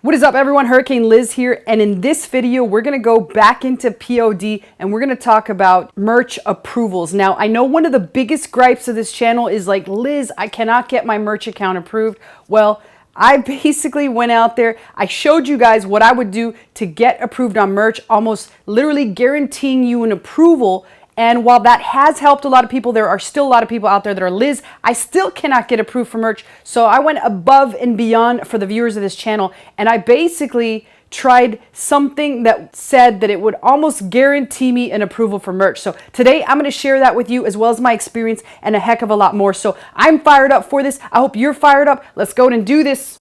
What is up, everyone? Hurricane Liz here, and in this video we're going to go back into POD and we're going to talk about merch approvals. Now, I know one of the biggest gripes of this channel is like, Liz, I cannot get my merch account approved. Well, I basically went out there, I showed you guys what I would do to get approved on merch, almost literally guaranteeing you an approval. And while that has helped a lot of people, there are still a lot of people out there that are, Liz, I still cannot get approved for merch. So I went above and beyond for the viewers of this channel. And I basically tried something that said that it would almost guarantee me an approval for merch. So today I'm going to share that with you, as well as my experience and a heck of a lot more. So I'm fired up for this. I hope you're fired up. Let's go and do this.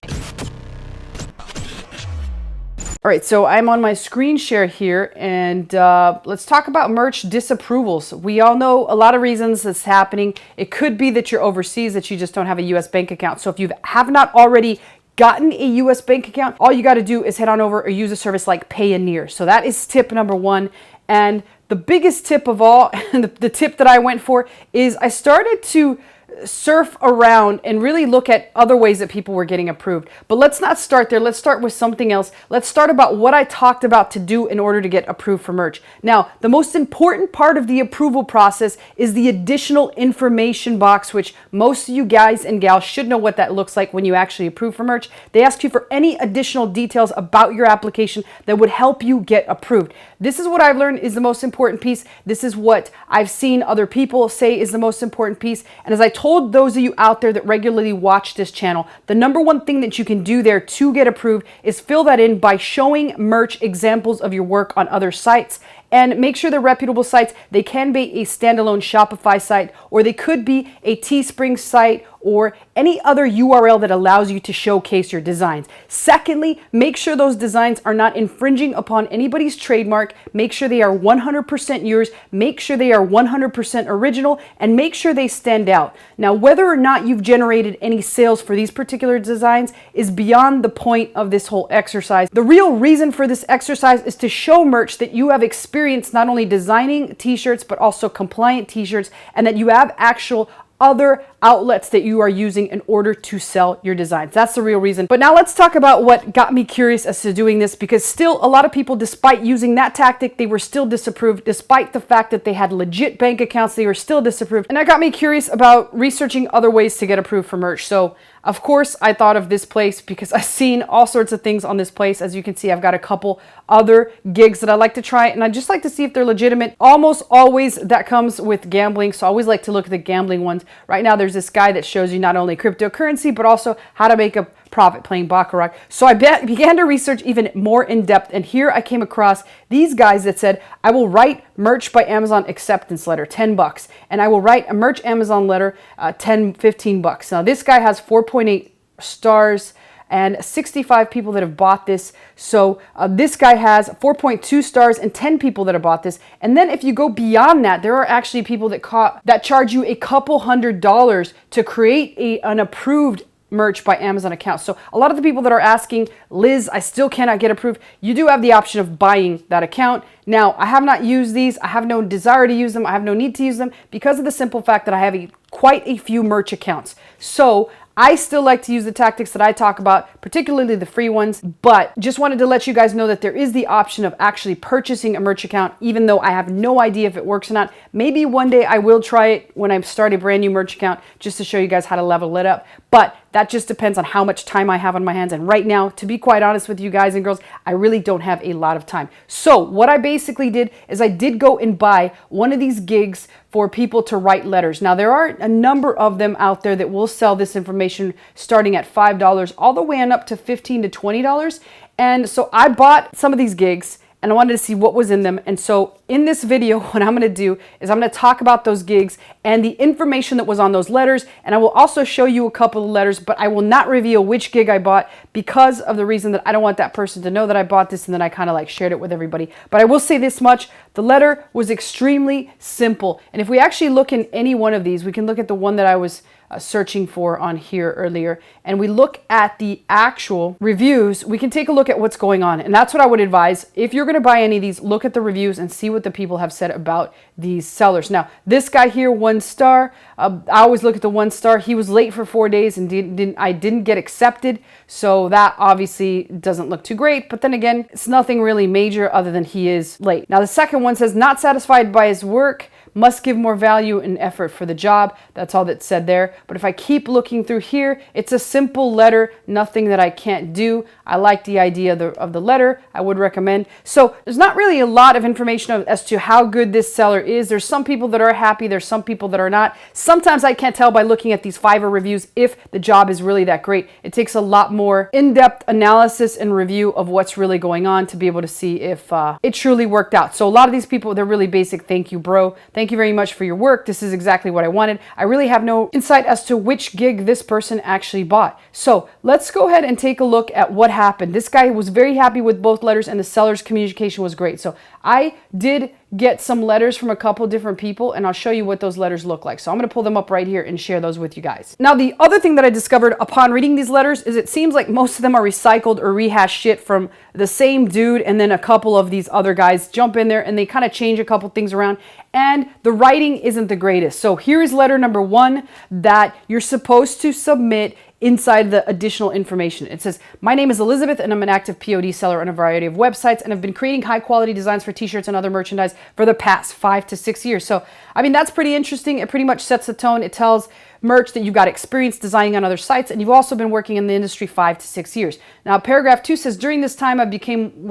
All right, so I'm on my screen share here, and let's talk about merch disapprovals. We all know a lot of reasons this is happening. It could be that you're overseas, that you just don't have a US bank account. So if you have not already gotten a US bank account, all you got to do is head on over or use a service like Payoneer. So that is tip number one. And the biggest tip of all, and the tip that I went for, is I started to surf around and really look at other ways that people were getting approved. But let's not start there. Let's start with something else. Let's start about what I talked about to do in order to get approved for merch. Now, the most important part of the approval process is the additional information box, which most of you guys and gals should know what that looks like when you actually approve for merch. They ask you for any additional details about your application that would help you get approved. This is what I've learned is the most important piece. This is what I've seen other people say is the most important piece. And as I told those of you out there that regularly watch this channel, the number one thing that you can do there to get approved is fill that in by showing merch examples of your work on other sites. And make sure they're reputable sites. They can be a standalone Shopify site, or they could be a Teespring site, or any other URL that allows you to showcase your designs. Secondly, make sure those designs are not infringing upon anybody's trademark. Make sure they are 100% yours. Make sure they are 100% original, and make sure they stand out. Now, whether or not you've generated any sales for these particular designs is beyond the point of this whole exercise. The real reason for this exercise is to show merch that you have experience not only designing t-shirts, but also compliant t-shirts, and that you have actual other outlets that you are using in order to sell your designs. That's the real reason. But now let's talk about what got me curious as to doing this, because still a lot of people, despite using that tactic, they were still disapproved. Despite the fact that they had legit bank accounts, they were still disapproved. And that got me curious about researching other ways to get approved for merch. So of course, I thought of this place because I've seen all sorts of things on this place. As you can see, I've got a couple other gigs that I like to try, and I just like to see if they're legitimate. Almost always that comes with gambling, so I always like to look at the gambling ones. Right now, there's this guy that shows you not only cryptocurrency, but also how to make a profit playing Baccarat. So I began to research even more in depth, and here I came across these guys that said, I will write merch by Amazon acceptance letter, $10, and I will write a merch Amazon letter, $15. Now this guy has 4.8 stars and 65 people that have bought this. So this guy has 4.2 stars and 10 people that have bought this. And then if you go beyond that, there are actually people that charge you a couple $100s to create an approved merch by Amazon account. So a lot of the people that are asking, Liz, I still cannot get approved, you do have the option of buying that account. Now, I have not used these. I have no desire to use them. I have no need to use them because of the simple fact that I have quite a few merch accounts. So I still like to use the tactics that I talk about, particularly the free ones, but just wanted to let you guys know that there is the option of actually purchasing a merch account, even though I have no idea if it works or not. Maybe one day I will try it when I start a brand new merch account, just to show you guys how to level it up. But that just depends on how much time I have on my hands. And right now, to be quite honest with you guys and girls, I really don't have a lot of time. So what I basically did is I did go and buy one of these gigs for people to write letters. Now, there are a number of them out there that will sell this information starting at $5 all the way on up to $15 to $20. And so I bought some of these gigs, and I wanted to see what was in them. And so in this video, what I'm going to do is I'm going to talk about those gigs and the information that was on those letters. And I will also show you a couple of letters, but I will not reveal which gig I bought because of the reason that I don't want that person to know that I bought this and then I kind of like shared it with everybody. But I will say this much, the letter was extremely simple. And if we actually look in any one of these, we can look at the one that I was searching for on here earlier, and we look at the actual reviews, we can take a look at what's going on. And that's what I would advise. If you're going to buy any of these, look at the reviews and see what the people have said about these sellers. Now, this guy here, 1 star. I always look at the 1 star. He was late for 4 days and I didn't get accepted. So that obviously doesn't look too great. But then again, it's nothing really major other than he is late. Now, the second one says, not satisfied by his work, must give more value and effort for the job. That's all that's said there. But if I keep looking through here, it's a simple letter, nothing that I can't do. I like the idea of the letter. I would recommend. So there's not really a lot of information as to how good this seller is. There's some people that are happy. There's some people that are not. Sometimes I can't tell by looking at these Fiverr reviews if the job is really that great. It takes a lot more in-depth analysis and review of what's really going on to be able to see if it truly worked out. So a lot of these people, they're really basic. Thank you, bro. Thank you very much for your work. This is exactly what I wanted. I really have no insight as to which gig this person actually bought. So let's go ahead and take a look at what happened. This guy was very happy with both letters and the seller's communication was great. So I did get some letters from a couple different people and I'll show you what those letters look like. So I'm going to pull them up right here and share those with you guys. Now, the other thing that I discovered upon reading these letters is it seems like most of them are recycled or rehashed shit from the same dude, and then a couple of these other guys jump in there and they kind of change a couple things around, and the writing isn't the greatest. So here is letter number 1 that you're supposed to submit inside the additional information. It says, my name is Elizabeth and I'm an active POD seller on a variety of websites and have been creating high quality designs for t-shirts and other merchandise for the past 5 to 6 years. So, I mean, that's pretty interesting. It pretty much sets the tone. It tells merch that you've got experience designing on other sites and you've also been working in the industry 5 to 6 years. Now, paragraph 2 says, during this time I became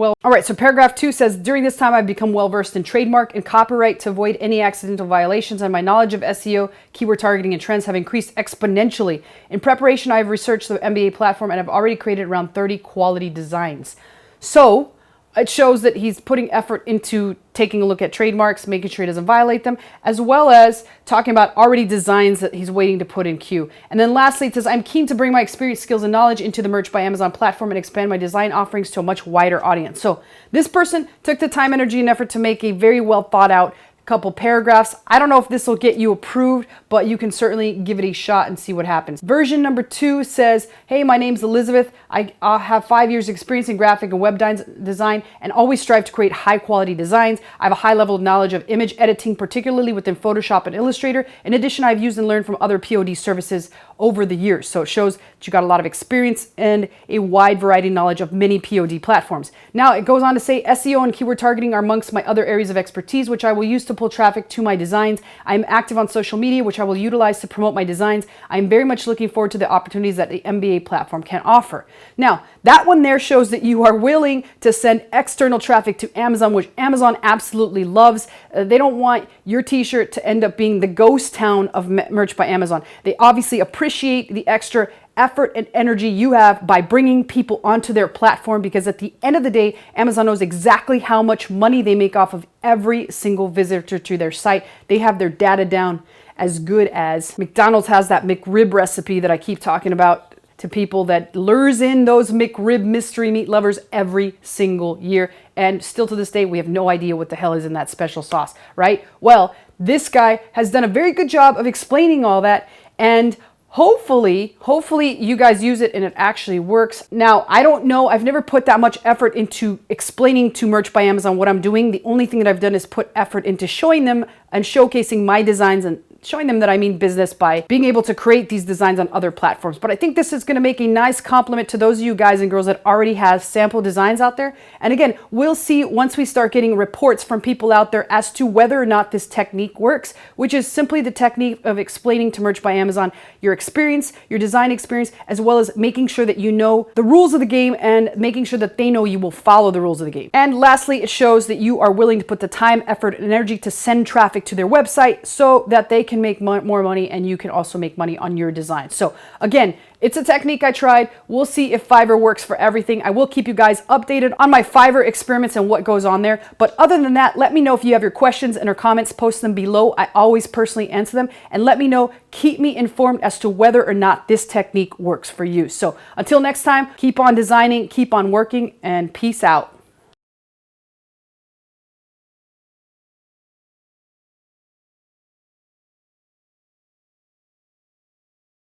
paragraph 2 says, during this time I've become well versed in trademark and copyright to avoid any accidental violations, and my knowledge of SEO, keyword targeting, and trends have increased exponentially. In preparation, I've researched the MBA platform and I've already created around 30 quality designs. So it shows that he's putting effort into taking a look at trademarks, making sure he doesn't violate them, as well as talking about already designs that he's waiting to put in queue. And then lastly, it says, I'm keen to bring my experience, skills, and knowledge into the Merch by Amazon platform and expand my design offerings to a much wider audience. So this person took the time, energy, and effort to make a very well thought out couple paragraphs. I don't know if this will get you approved, but you can certainly give it a shot and see what happens. Version number 2 says, hey, my name's Elizabeth. I have 5 years experience in graphic and web design and always strive to create high quality designs. I have a high level of knowledge of image editing, particularly within Photoshop and Illustrator. In addition, I've used and learned from other POD services over the years. So it shows that you got a lot of experience and a wide variety of knowledge of many POD platforms. Now it goes on to say, SEO and keyword targeting are amongst my other areas of expertise, which I will use to pull traffic to my designs. I'm active on social media, which I will utilize to promote my designs. I'm very much looking forward to the opportunities that the MBA platform can offer. Now, that one there shows that you are willing to send external traffic to Amazon, which Amazon absolutely loves. They don't want your t-shirt to end up being the ghost town of Merch by Amazon. They obviously appreciate the extra effort and energy you have by bringing people onto their platform, because at the end of the day, Amazon knows exactly how much money they make off of every single visitor to their site. They have their data down as good as McDonald's has that McRib recipe that I keep talking about to people that lures in those McRib mystery meat lovers every single year. And still to this day, we have no idea what the hell is in that special sauce, right? Well, this guy has done a very good job of explaining all that, and hopefully you guys use it and it actually works. Now, I don't know. I've never put that much effort into explaining to Merch by Amazon what I'm doing. The only thing that I've done is put effort into showing them and showcasing my designs and showing them that I mean business by being able to create these designs on other platforms. But I think this is going to make a nice compliment to those of you guys and girls that already have sample designs out there. And again, we'll see once we start getting reports from people out there as to whether or not this technique works, which is simply the technique of explaining to Merch by Amazon your experience, your design experience, as well as making sure that you know the rules of the game and making sure that they know you will follow the rules of the game. And lastly, it shows that you are willing to put the time, effort, and energy to send traffic to their website so that they can make more money and you can also make money on your design. So again, it's a technique I tried. We'll see if Fiverr works for everything. I will keep you guys updated on my Fiverr experiments and what goes on there. But other than that, let me know if you have your questions and or comments, post them below. I always personally answer them, and let me know, keep me informed as to whether or not this technique works for you. So until next time, keep on designing, keep on working, and peace out.